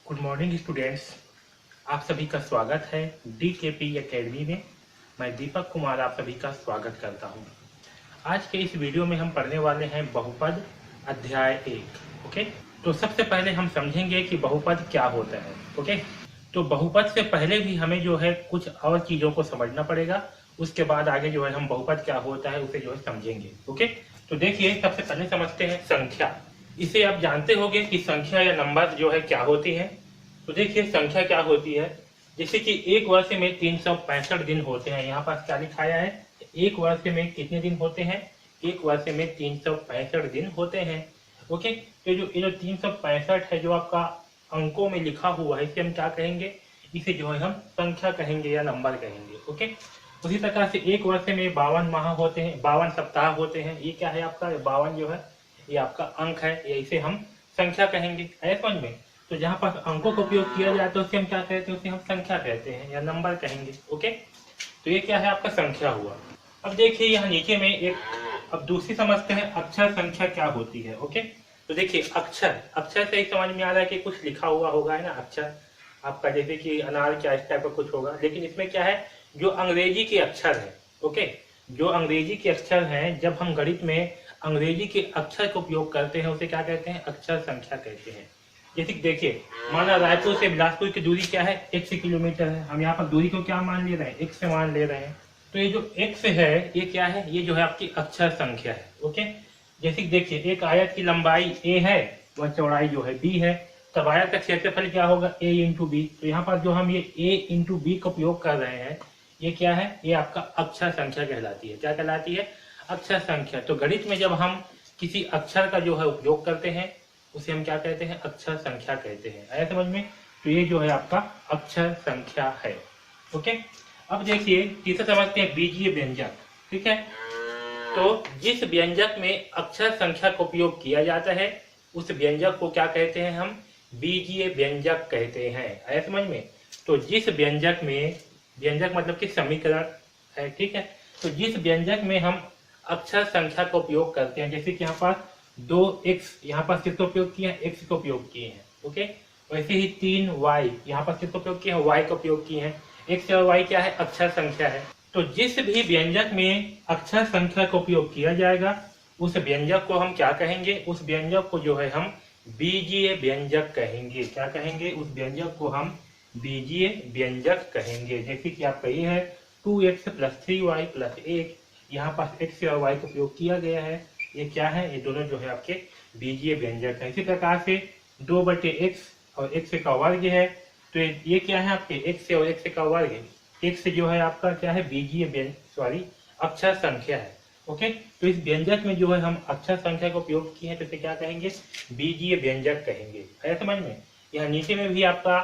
Good morning students. आप सभी का स्वागत है DKP एकेडमी में। मैं दीपक कुमार आप सभी का स्वागत करता हूं। आज के इस वीडियो में हम पढ़ने वाले हैं बहुपद अध्याय 1। ओके, तो सबसे पहले हम समझेंगे कि बहुपद क्या होता है। ओके, तो बहुपद से पहले भी हमें जो है कुछ और चीज़ों को समझना पड़ेगा। उसके बाद आगे जो है हम बहुपद क्या होता है उसे जो है समझेंगे। ओके, तो देखिए सबसे पहले समझते हैं संख्या। इसे आप जानते होंगे कि संख्या या नंबर जो है क्या होती है। तो देखिए संख्या क्या होती है, जैसे कि एक वर्ष में 365 दिन होते हैं। यहाँ पास क्या लिखाया है, एक वर्ष में कितने दिन होते हैं, एक वर्ष में 365 दिन होते हैं। ओके, तो जो ये जो 365 है जो आपका अंकों में लिखा हुआ है, इसे हम क्या कहेंगे, इसे जो है हम संख्या कहेंगे या नंबर कहेंगे। ओके, उसी प्रकार से एक वर्ष में 52 माह होते हैं, 52 सप्ताह होते हैं। ये क्या है आपका 52 जो है ये आपका अंक है, या इसे हम संख्या कहेंगे। ऐसे समझ में। तो जहाँ पास अंकों का उपयोग किया जाए तो उसे हम क्या कहते हैं, उसे हम संख्या कहते हैं या नंबर कहेंगे। ओके, तो ये क्या है आपका संख्या हुआ। अब देखिए यहाँ नीचे में एक, अब दूसरी समझते हैं अक्षर संख्या क्या होती है। ओके, तो देखिए अक्षर, अक्षर से ही समझ में आ रहा है कि कुछ लिखा हुआ होगा, है ना। अक्षर आपका जैसे कि अनार क्या इस टाइप का कुछ होगा, लेकिन इसमें क्या है जो अंग्रेजी के अक्षर है। ओके, जो अंग्रेजी के अक्षर हैं, जब हम गणित में अंग्रेजी के अक्षर का उपयोग करते हैं उसे क्या कहते हैं, अक्षर संख्या कहते हैं। जैसे देखिए माना रायपुर से बिलासपुर की दूरी क्या है, 100 किलोमीटर है। हम यहाँ पर दूरी को क्या मान ले रहे हैं, x से मान ले रहे हैं। तो ये जो x है ये क्या है, ये जो है आपकी अक्षर संख्या है। ओके, जैसे देखिए एक आयत की लंबाई a है, वह चौड़ाई जो है b है, तब आयत का क्षेत्रफल क्या होगा, a इंटू बी। तो यहाँ पर जो हम ये a इंटू बी का उपयोग कर रहे हैं, ये क्या है, ये आपका अक्षर संख्या कहलाती है। क्या कहलाती है, अक्षर संख्या। तो गणित में जब हम किसी अक्षर का जो है उपयोग करते हैं उसे हम क्या कहते हैं, अक्षर संख्या कहते हैं। आया समझ में। तो ये जो है आपका अक्षर संख्या है। ओके, अब देखिए तीसरा समझते हैं बीजीय व्यंजक। ठीक है, तो जिस व्यंजक में अक्षर संख्या का उपयोग किया जाता है उस व्यंजक को क्या कहते हैं, हम बीजीय व्यंजक कहते हैं। आया समझ में। तो जिस व्यंजक में, व्यंजक मतलब कि समीकरण है, ठीक है, तो जिस व्यंजक में हम अक्षर संख्या का उपयोग करते हैं, जैसे कि यहाँ पास 2x, यहाँ पास किसका उपयोग किया है, x का उपयोग किए हैं। ओके, वैसे ही 3y, यहाँ पास किसका उपयोग किया है, y का उपयोग किए हैं। x और y क्या है, अक्षर संख्या है। तो जिस भी व्यंजक में अक्षर संख्या का उपयोग किया जाएगा उस व्यंजक को हम क्या कहेंगे, उस व्यंजक को जो है हम बीजीय व्यंजक कहेंगे। क्या कहेंगे, उस व्यंजक को हम बीजीय व्यंजक कहेंगे। जैसे कि आपका ये है 2x + 3y + 1, यहाँ पास x और y का उपयोग किया गया है। ये क्या है, ये दोनों जो है आपके बीजीय व्यंजक है। इसी प्रकार से 2/x और x का वर्ग है, तो ये क्या है आपके x और x का वर्ग है। x जो है आपका क्या है, बीजीय व्यंजक, अक्षर संख्या है। ओके, तो इस व्यंजक में जो है हम अक्षर संख्या का उपयोग किए हैं तो इसे क्या कहेंगे, बीजीय व्यंजक कहेंगे। है समझ में। यहाँ नीचे में भी आपका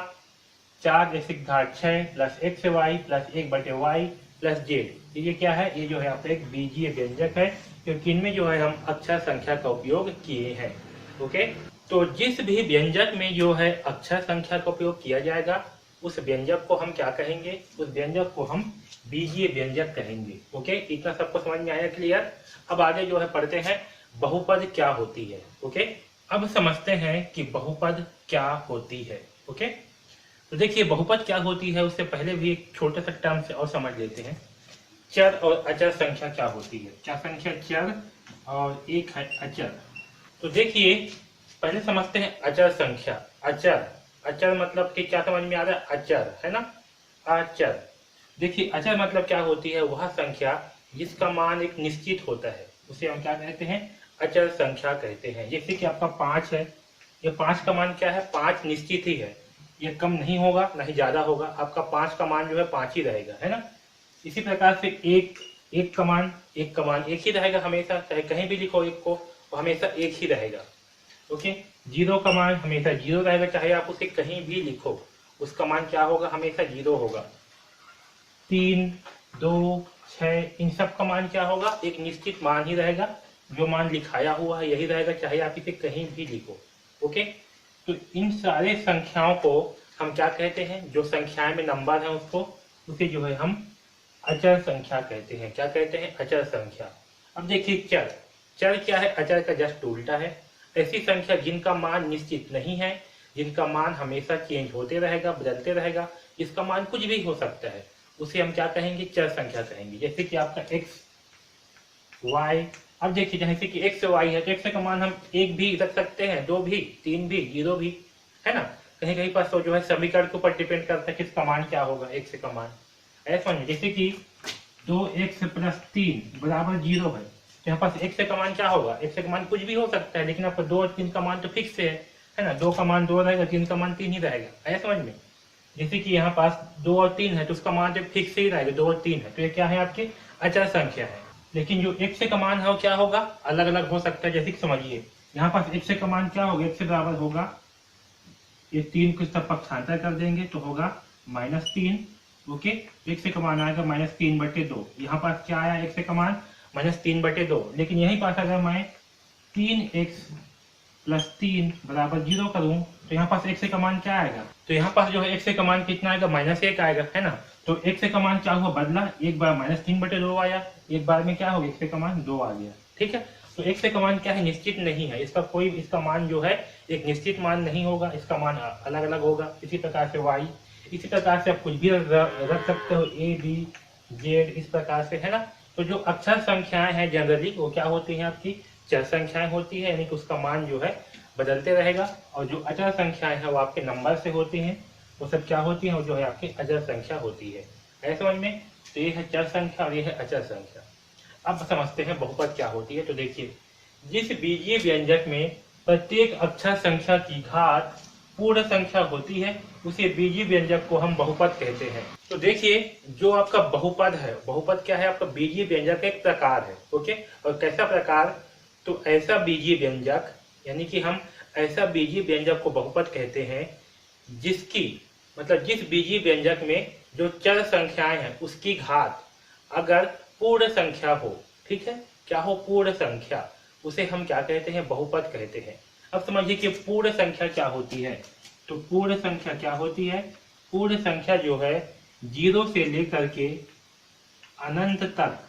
4 जैसे घात 6 + xy + 1/y + z, ये क्या है, ये जो है आपका एक बीजीय व्यंजक है, क्योंकि इनमें जो है हम अक्षर संख्या का उपयोग किए हैं। ओके, तो जिस भी व्यंजक में जो है अक्षर संख्या का उपयोग किया जाएगा उस व्यंजक को हम क्या कहेंगे, उस व्यंजक को हम बीजीय व्यंजक कहेंगे। ओके, इतना सबको समझ में आया, क्लियर। अब आगे जो है पढ़ते हैं बहुपद क्या होती है। ओके, अब समझते हैं कि बहुपद क्या होती है। ओके, तो देखिए बहुपद क्या होती है उससे पहले भी एक छोटा सा टर्म से और समझ लेते हैं। चर और अचर संख्या क्या होती है। क्या संख्या, चर और एक है अचर। तो देखिए पहले समझते हैं अचर संख्या। अचर, अचर मतलब कि क्या समझ में आ रहा है, अचर है ना, अचर। देखिए अचर मतलब क्या होती है, वह संख्या जिसका मान एक निश्चित होता है उसे हम क्या कहते हैं, अचर संख्या कहते हैं। जैसे कि आपका 5 है, ये 5 का मान क्या है, 5 निश्चित ही है, ये कम नहीं होगा ना ही ज्यादा होगा। आपका 5 का मान जो है 5 ही रहेगा, है ना। इसी प्रकार से एक का मान एक ही रहेगा हमेशा, चाहे कहीं भी लिखो एक को, वो हमेशा एक ही रहेगा। ओके, 0 का मान हमेशा 0 रहेगा, चाहे आप उसे कहीं भी लिखो उसका मान क्या होगा, हमेशा 0 होगा। 3, 2, 6 इन सब का मान क्या होगा, एक निश्चित मान ही रहेगा, जो मान लिखाया हुआ है यही रहेगा, चाहे आप इसे कहीं भी लिखो। ओके, तो इन सारे संख्याओं को हम क्या कहते हैं, जो संख्याएं में नंबर है उसको, उसे जो है हम अचर संख्या कहते हैं। क्या कहते हैं, अचर संख्या। अब देखिए चर, चर क्या है, अचर का जस्ट उल्टा है। ऐसी संख्या जिनका मान निश्चित नहीं है, जिनका मान हमेशा चेंज होते रहेगा, बदलते रहेगा, इसका मान कुछ भी हो सकता है, उसे हम क्या कहेंगे, चर संख्या कहेंगे। जैसे कि आपका x y, अब देखिए जैसे कि x y है तो x का मान हम 1 भी रख सकते हैं, 2 भी, 3 भी, 0 भी, है ना। कहीं कहीं पर तो जो है समीकरण के ऊपर डिपेंड करता है किसका मान क्या होगा, x का मान। ऐसा नहीं, जैसे कि 2x + 3 = 0 है, तो यहाँ पास x का मान क्या होगा, x का मान कुछ भी हो सकता है, लेकिन आपका 2 और 3 का मान तो फिक्स है ना। 2 का मान 2 रहेगा, 3 का मान 3 ही रहेगा, है समझ में। जैसे कि यहाँ पास 2 और 3 है तो उसका मान तो फिक्स ही रहेगा, 2 और 3 है तो ये क्या है, आपकी अचर संख्या है। लेकिन जो x का मान है वो क्या होगा, अलग अलग हो सकता है। जैसे कि समझिए यहाँ पास x का मान क्या होगा, x बराबर होगा, ये 3 को सब पक्षांतर कर देंगे तो होगा -3। ओके, x का मान आएगा -3/2। यहाँ पास क्या आया, x का मान -3/2। लेकिन यहीं पास अगर मैं 3x + 3 = 0 करूं तो यहाँ पास x का मान क्या आएगा, तो यहाँ पास जो है x का मान कितना आएगा, -1 आएगा, है ना। तो x का मान क्या हुआ, बदला, एक बार -3/2 आया, एक बार में क्या हो गया, x का मान 2 आ गया, ठीक है। तो x का मान क्या है, निश्चित नहीं है, इसका कोई, इसका मान जो है एक निश्चित मान नहीं होगा, इसका मान अलग अलग होगा। इसी प्रकार से y, इसी प्रकार से आप कुछ भी रख सकते हो, a b z, इस प्रकार से, है ना। तो जो अक्षर संख्याएं हैं जनरली वो क्या होती हैं, आपकी चर संख्याएं होती है, यानी कि उसका मान जो है बदलते रहेगा। और जो अचर संख्याएं हैं वो आपके नंबर से होती हैं, वो सब क्या होती हैं, वो जो है आपकी अचर संख्या होती है। ऐसे समझ में। तो ये है चर संख्या और ये है अचर संख्या। अब समझते हैं बहुपद क्या होती है। तो देखिए, जिस बीजीय व्यंजक में प्रत्येक अक्षर संख्या की घात पूर्ण संख्या होती है उसे बीजीय व्यंजक को हम बहुपद कहते हैं। तो देखिए, जो आपका बहुपद है, बहुपद क्या है, आपका बीजीय व्यंजक का एक प्रकार है। ओके, और कैसा प्रकार, तो ऐसा बीजीय व्यंजक, यानी कि हम ऐसा बीजीय व्यंजक को बहुपद कहते हैं जिसकी, मतलब जिस बीजीय व्यंजक में जो चर संख्याएं हैं उसकी घात अगर पूर्ण संख्या हो, ठीक है, क्या हो, पूर्ण संख्या, उसे हम क्या कहते हैं, बहुपद कहते हैं। अब समझिए कि पूर्ण संख्या क्या होती है। तो पूर्ण संख्या क्या होती है, पूर्ण संख्या जो है 0 से लेकर के अनंत तक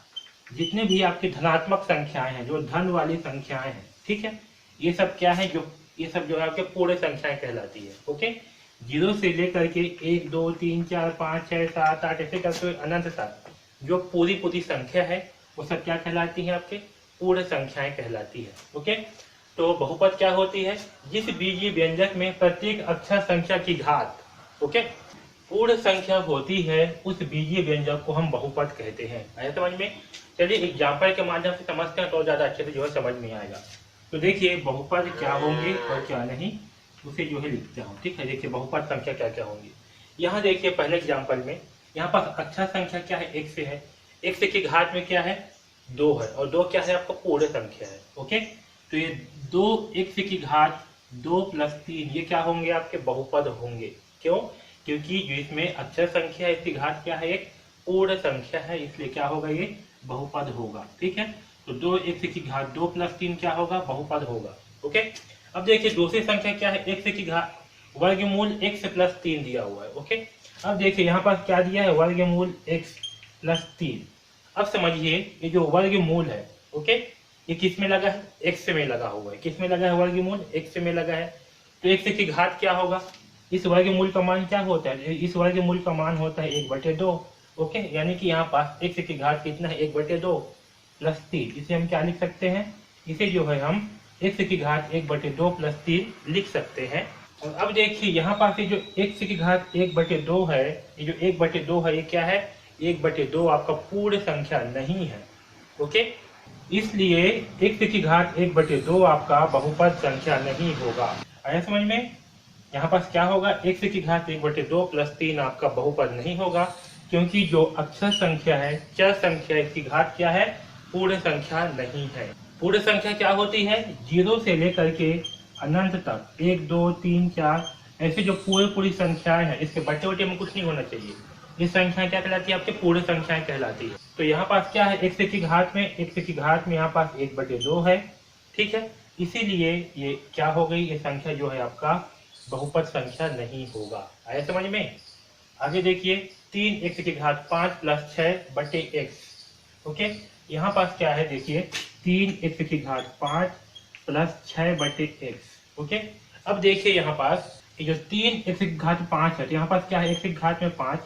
जितने भी आपके धनात्मक संख्याएं हैं, जो धन वाली संख्याएं हैं, ठीक है, ये सब क्या है, जो ये सब जो है आपके पूर्ण संख्याएं कहलाती है। ओके, 0 से लेकर के 1 2 3 4 5 6 7 8 ऐसे करते हुए अनंत तक जो पूरी संख्या है वो सब क्या कहलाती है, आपके पूर्ण संख्याएं कहलाती है। ओके, तो बहुपद क्या होती है, जिस बीजीय व्यंजक में प्रत्येक अक्षर संख्या की घात, ओके, पूर्ण संख्या होती है, उस बीजीय व्यंजक को हम बहुपद कहते हैं। आया समझ में। चलिए एग्जाम्पल के माध्यम से समझते हैं तो ज्यादा अच्छे से जो है समझ में आएगा। तो देखिए बहुपद क्या होंगे और क्या नहीं, उसे जो है लिखते हैं, ठीक है। देखिए बहुपद संख्या क्या क्या होंगी। यहाँ देखिए पहले एग्जाम्पल में यहाँ पास अक्षर संख्या क्या है, x है, x की घात में क्या है, 2 है, और 2 क्या है, आपका पूर्ण संख्या है। ओके, तो ये 2x की घात 2 + 3 ये क्या होंगे, आपके बहुपद होंगे। क्यों, क्योंकि जो इसमें अक्षर संख्या है इसकी घात क्या है, एक पूर्ण संख्या है, इसलिए क्या होगा, ये बहुपद होगा, ठीक है। तो 2x की घात 2 + 3 क्या होगा, बहुपद होगा। ओके, अब देखिए दूसरी संख्या क्या है, x की घात वर्गमूल x + 3 दिया हुआ है। ओके, अब देखिए यहाँ पर क्या दिया है, वर्गमूल x + 3। अब समझिए ये जो वर्गमूल है, ओके, ये किस में लगा है, x में लगा हुआ है। किस में लगा है, वर्गमूल x में लगा है। तो x की घात क्या होगा, इस वर्गमूल का मान क्या होता है, इस वर्गमूल का मान होता है 1/2। ओके, यानी कि यहाँ पास x की घात कितना है, 1/2 + 3। इसे हम क्या लिख सकते हैं, इसे जो है हम x की घात 1/2 + 3 लिख सकते हैं। और अब देखिए यहाँ पास ये जो x की घात 1/2 है, ये जो 1/2 है, ये क्या है, 1/2 आपका पूर्ण संख्या नहीं है। ओके, इसलिए x की घात 1/2 आपका बहुपद संख्या नहीं होगा। आया समझ में। यहाँ पास क्या होगा, x की घात 1/2 + 3 आपका बहुपद नहीं होगा, क्योंकि जो अक्षर संख्या है, चर संख्या, इसकी घात क्या है, पूर्ण संख्या नहीं है। पूर्ण संख्या क्या होती है, 0 से लेकर के अनंत तक 1 2 3 4 ऐसे जो पूरी संख्याएं हैं, इसके बटे में कुछ नहीं होना चाहिए, ये संख्या क्या कहलाती है, आपके पूर्ण संख्याएं कहलाती है। तो यहाँ पास क्या है, x की घात में यहाँ पास 1/2 है, ठीक है, इसीलिए ये क्या हो गई, ये संख्या जो है आपका बहुपद संख्या नहीं होगा। आया समझ में। आगे देखिए 3x की घात 5 + 6/x। ओके, यहाँ पास क्या है, देखिए 3x की घात 5 + 6/x। ओके, अब देखिए यहाँ पास ये जो 3 x की घात 5 है, तो यहाँ पास क्या है x की घात में 5,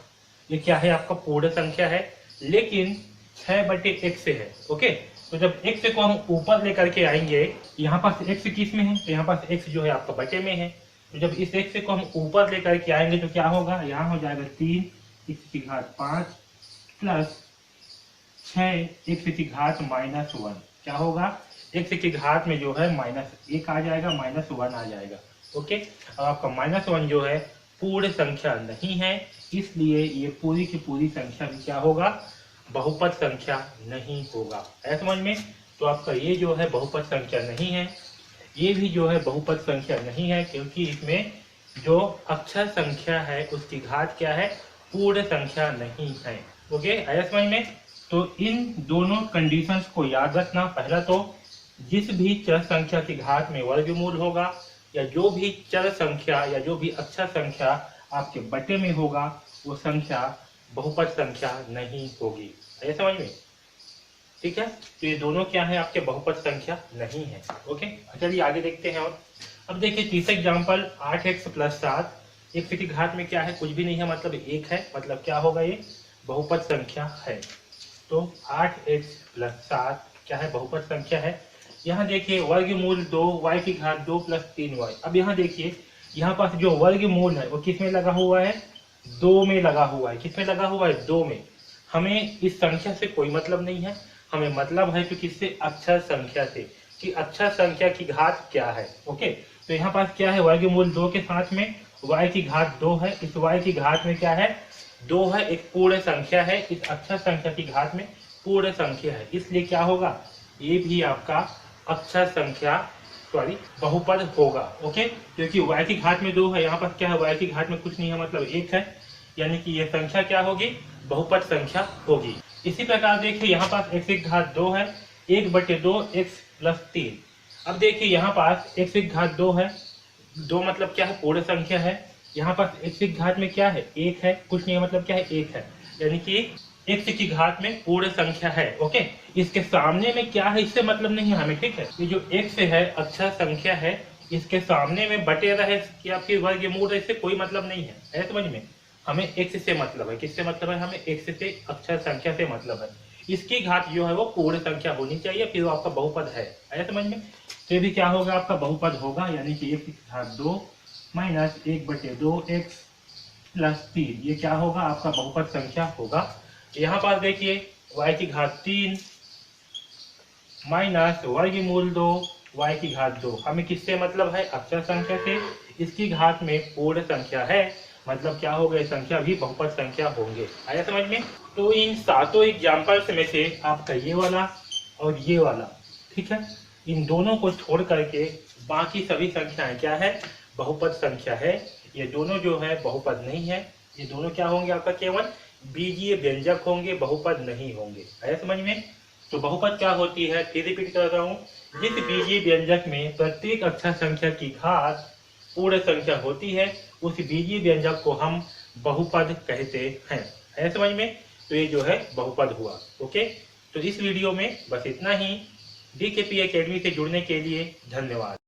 ये क्या है आपका पूर्ण संख्या है, लेकिन 6/x से है। ओके, तो जब x को हम ऊपर लेकर के आएंगे, यहाँ पास x किस में है, तो यहाँ पास x जो है आपका बटे में है। तो जब इस x को हम ऊपर लेकर के आएंगे तो क्या होगा, यहाँ हो जाएगा 3 x की घात 5 प्लस 6 x की घात -1। क्या होगा, x की घात में जो है -1 आ जाएगा, -1 आ जाएगा। ओके, अब आपका -1 जो है पूर्ण संख्या नहीं है, इसलिए ये पूरी की पूरी संख्या भी क्या होगा, बहुपद संख्या नहीं होगा। है समझ में? तो आपका ये जो है बहुपद संख्या नहीं है, ये भी जो है बहुपद संख्या नहीं है, क्योंकि इसमें जो अक्षर संख्या है उसकी घात क्या है, पूर्ण संख्या नहीं है। ओके, है समझ में? तो इन दोनों कंडीशंस को याद रखना। पहला तो जिस भी चर संख्या की घात में वर्गमूल होगा, या जो भी चर संख्या या जो भी अक्षर संख्या आपके बटे में होगा, वो संख्या बहुपद संख्या नहीं होगी। है समझ में? ठीक है, तो ये दोनों क्या है, आपके बहुपद संख्या नहीं है। ओके, चलिए आगे देखते हैं। और अब देखिए तीसरा एग्जाम्पल, 8x + 7, x की घात में क्या है, कुछ भी नहीं है, मतलब 1 है, मतलब क्या होगा, ये बहुपद संख्या है। तो 8x + 7 क्या है, बहुपद संख्या है। यहाँ देखिए वर्गमूल 2, y की घात 2 + 3y। अब यहाँ देखिए, यहाँ पास जो वर्गमूल है वो किस में लगा हुआ है, 2 में लगा हुआ है। किस में लगा हुआ है, 2 में। हमें इस संख्या से कोई मतलब नहीं है, हमें मतलब है कि किससे, अक्षर संख्या से, कि अक्षर संख्या की घात क्या है। ओके, तो यहाँ पास क्या है, वर्गमूल 2 के साथ में y की घात 2 है, इस y की घात में क्या है, 2 है, एक पूर्ण संख्या है, इस अक्षर संख्या की घात में पूर्ण संख्या है, इसलिए क्या होगा, ये भी आपका अक्षर संख्या बहुपद होगा। ओके, क्योंकि y की घात में 2 है, यहाँ पर क्या है, y की घात में कुछ नहीं है, मतलब 1 है, यानी कि ये संख्या क्या होगी, बहुपद संख्या होगी। इसी प्रकार देखिए यहाँ पास x की घात 2 है, 1/2 x + 3। अब देखिए यहाँ पास x की घात 2 है, 2 मतलब क्या है, पूर्ण संख्या है। यहाँ पास x की घात में क्या है, 1 है, कुछ नहीं है, मतलब क्या है, 1 है, यानी कि x की घात में पूर्ण संख्या है। ओके, इसके सामने में क्या है, इससे मतलब नहीं है हमें। ठीक है, ये जो x है अक्षर संख्या है, इसके सामने में बटे रहे या फिर वर्गमूल रहे, इससे कोई मतलब नहीं है। है समझ में? हमें x से मतलब है, किससे मतलब है, हमें x से अक्षर संख्या से मतलब है। इसकी घात जो है वो पूर्ण संख्या होनी चाहिए, फिर वो आपका बहुपद है। समझ में? तो भी क्या होगा, आपका बहुपद होगा, यानी कि x की घात 2 - 1/2 x + 3, ये क्या होगा, आपका बहुपद संख्या होगा। यहाँ पास देखिए y की घात 3 - वर्गमूल 2 y की घात 2, हमें किससे मतलब है, अक्षर संख्या से। इसकी घात में पूर्ण संख्या है, मतलब क्या होगा, ये संख्या भी बहुपद संख्या होंगे। आया समझ में? तो इन सातों एग्जाम्पल्स में से आपका ये वाला और ये वाला, ठीक है, इन दोनों को छोड़ करके बाकी सभी संख्याएं क्या है, बहुपद संख्या है। ये दोनों जो है बहुपद नहीं है, ये दोनों क्या होंगे, आपका केवल बीजीय व्यंजक होंगे, बहुपद नहीं होंगे। आया समझ में? तो बहुपद क्या होती है, फिर रिपीट कर रहा हूँ, जिस बीजीय व्यंजक में प्रत्येक अक्षर संख्या की घात पूर्ण संख्या होती है, उस बीजीय व्यंजक को हम बहुपद कहते हैं। है समझ में? तो ये जो है बहुपद हुआ। ओके, तो इस वीडियो में बस इतना ही। DKP एकेडमी से जुड़ने के लिए धन्यवाद।